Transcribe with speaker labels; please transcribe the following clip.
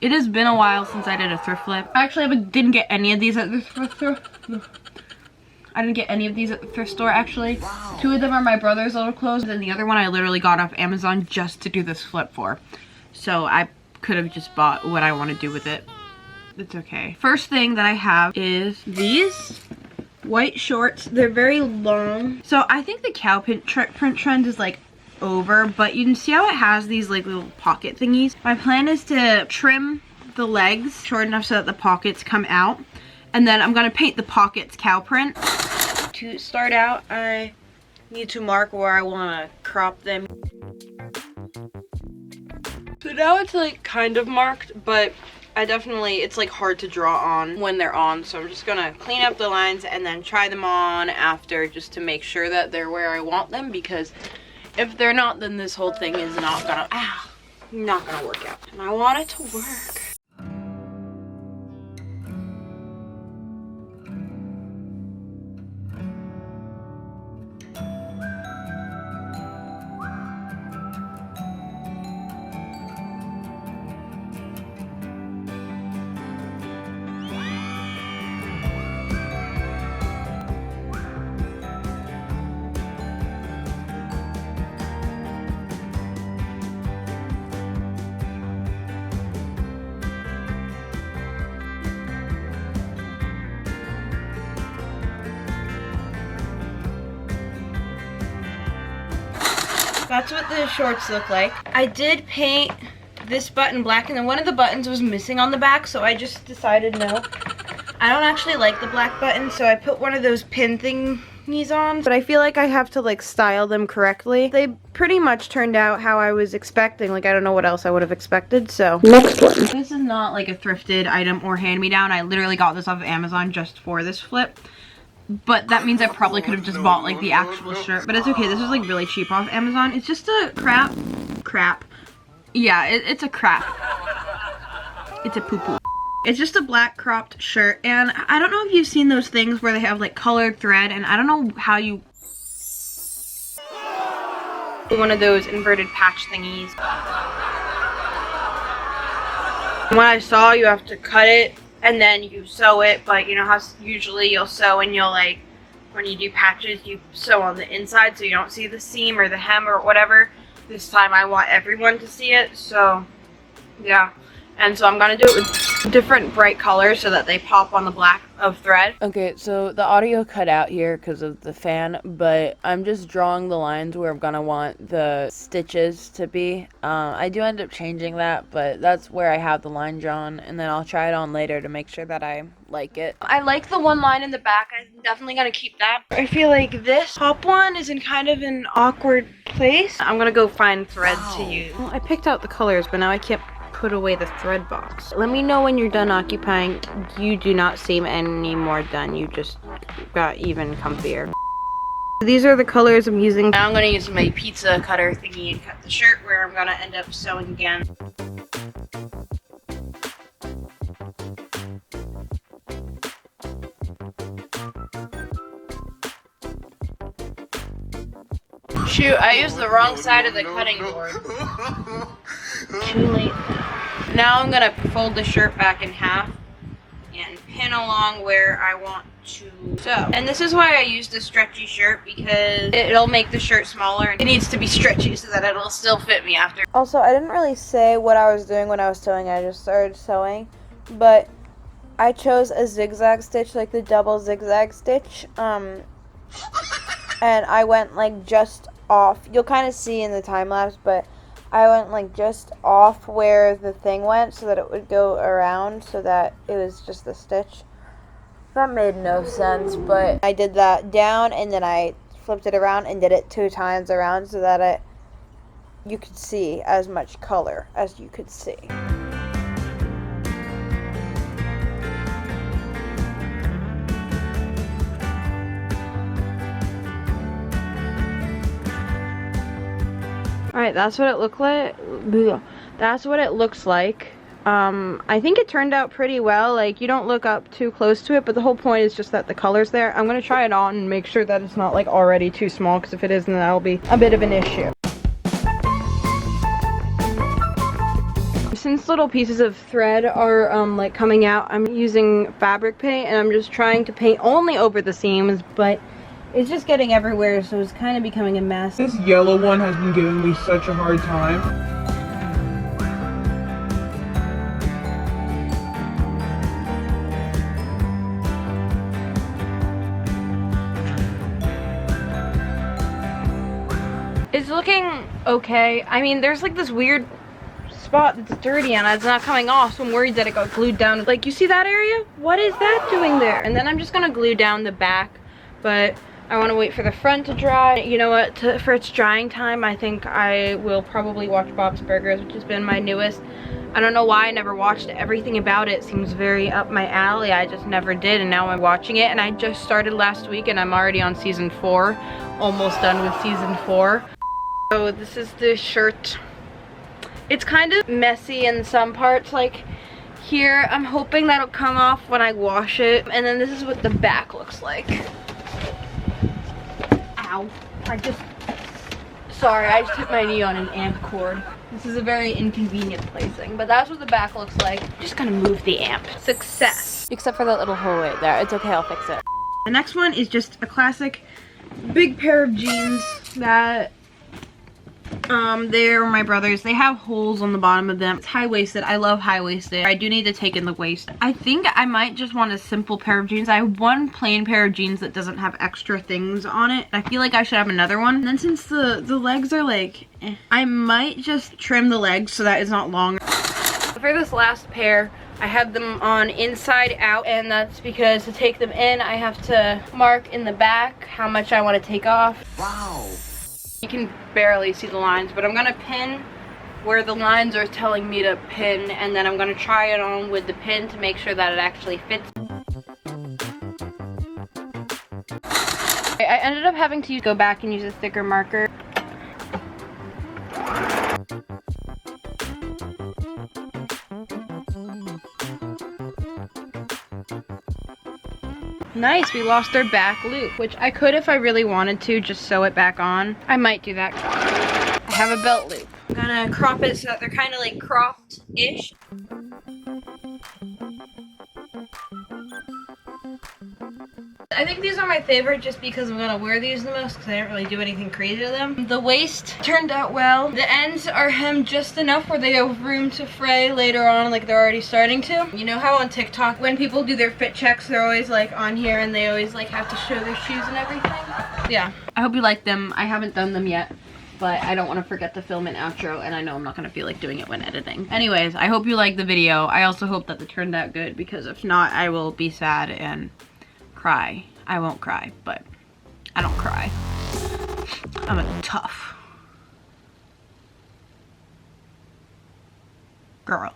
Speaker 1: It has been a while since I did a thrift flip. I actually didn't get any of these at the I didn't get any of these at the thrift store, actually. Wow. 2 of them are my brother's little clothes, and then the other one I literally got off Amazon just to do this flip for. So I could have just bought what I want to do with it. It's okay. First thing that I have is these white shorts. They're very long. So I think the cow print trend is like over, but you can see how it has these like little pocket thingies. My plan is to trim the legs short enough so that the pockets come out, and then I'm gonna paint the pockets cow print. To start out, I need to mark where I want to crop them. So now it's like kind of marked, but it's like hard to draw on when they're on, so I'm just gonna clean up the lines and then try them on after, just to make sure that they're where I want them, because if they're not, then this whole thing is not gonna work out. And I want it to work. That's what the shorts look like. I did paint this button black, and then one of the buttons was missing on the back, so I just decided no. I don't actually like the black button, so I put one of those pin thingies on, but I feel like I have to like style them correctly. They pretty much turned out how I was expecting. Like, I don't know what else I would have expected, so. Next one. This is not like a thrifted item or hand-me-down. I literally got this off of Amazon just for this flip. But that means I probably could have just bought like the actual shirt, but it's okay. This was like really cheap off Amazon. It's just a crap. Yeah, it's a crap. It's a poo-poo. It's just a black cropped shirt, and I don't know if you've seen those things where they have like colored thread, and I don't know how you, one of those inverted patch thingies. When I saw, you have to cut it and then you sew it, but you know how usually you'll sew and you'll like, when you do patches, you sew on the inside so you don't see the seam or the hem or whatever. This time I want everyone to see it, so yeah. And so I'm gonna do it with different bright colors so that they pop on the black of thread. Okay, so the audio cut out here because of the fan, but I'm just drawing the lines where I'm gonna want the stitches to be. I do end up changing that, but that's where I have the line drawn, and then I'll try it on later to make sure that I like it. I like the one line in the back. I'm definitely gonna keep that. I feel like this top one is in kind of an awkward place. I'm gonna go find thread to use. Well, I picked out the colors, but now I can't put away the thread box. Let me know when you're done occupying. You do not seem any more done. You just got even comfier. These are the colors I'm using. Now I'm going to use my pizza cutter thingy and cut the shirt where I'm going to end up sewing again. Shoot, I used the wrong side of the cutting board. Too late. Now I'm gonna fold the shirt back in half and pin along where I want to sew. And this is why I used a stretchy shirt, because it'll make the shirt smaller. It needs to be stretchy so that it'll still fit me after. Also, I didn't really say what I was doing when I was sewing. I just started sewing, but I chose a zigzag stitch, like the double zigzag stitch, and I went like just off. You'll kind of see in the time lapse, but I went like just off where the thing went so that it would go around, so that it was just the stitch. That made no sense, but I did that down and then I flipped it around and did it 2 times around so that you could see as much color as you could see. Alright, that's what it looked like. That's what it looks like. I think it turned out pretty well. Like, you don't look up too close to it, but the whole point is just that the color's there. I'm gonna try it on and make sure that it's not like already too small, because if it is, then that'll be a bit of an issue. Since these little pieces of thread are like coming out. I'm using fabric paint and I'm just trying to paint only over the seams, but it's just getting everywhere, so it's kind of becoming a mess.
Speaker 2: This yellow one has been giving me such a hard time.
Speaker 1: It's looking okay. I mean, there's like this weird spot that's dirty and it's not coming off, so I'm worried that it got glued down. Like, you see that area? What is that doing there? And then I'm just gonna glue down the back, but I want to wait for the front to dry. You know what, for its drying time, I think I will probably watch Bob's Burgers, which has been my newest. I don't know why I never watched everything about it. It seems very up my alley. I just never did, and now I'm watching it, and I just started last week and I'm already on season 4, almost done with season 4. So this is the shirt. It's kind of messy in some parts, like here. I'm hoping that'll come off when I wash it. And then this is what the back looks like. Ow. Sorry, I just hit my knee on an amp cord. This is a very inconvenient placing, but that's what the back looks like. I'm just gonna move the amp. Success. Except for that little hole right there. It's okay, I'll fix it. The next one is just a classic big pair of jeans that they're my brother's. They have holes on the bottom of them. It's high-waisted. I love high-waisted. I do need to take in the waist. I think I might just want a simple pair of jeans. I have one plain pair of jeans that doesn't have extra things on it. I feel like I should have another one. And then since the legs are like, I might just trim the legs so that it's not long. For this last pair, I have them on inside out, and that's because to take them in, I have to mark in the back how much I want to take off.
Speaker 2: Wow.
Speaker 1: You can barely see the lines, but I'm gonna pin where the lines are telling me to pin, and then I'm gonna try it on with the pin to make sure that it actually fits. I ended up having to go back and use a thicker marker. Nice, we lost our back loop, which I could, if I really wanted to, just sew it back on. I might do that. I have a belt loop. I'm gonna crop it so that they're kind of like cropped-ish. I think these are my favorite just because I'm gonna wear these the most because I didn't really do anything crazy to them. The waist turned out well. The ends are hemmed just enough where they have room to fray later on, like they're already starting to. You know how on TikTok when people do their fit checks, they're always like on here and they always like have to show their shoes and everything? Yeah. I hope you like them. I haven't done them yet, but I don't want to forget to film an outro, and I know I'm not going to feel like doing it when editing. Anyways, I hope you like the video. I also hope that they turned out good, because if not, I will be sad and cry. I won't cry, but I don't cry. I'm a tough girl.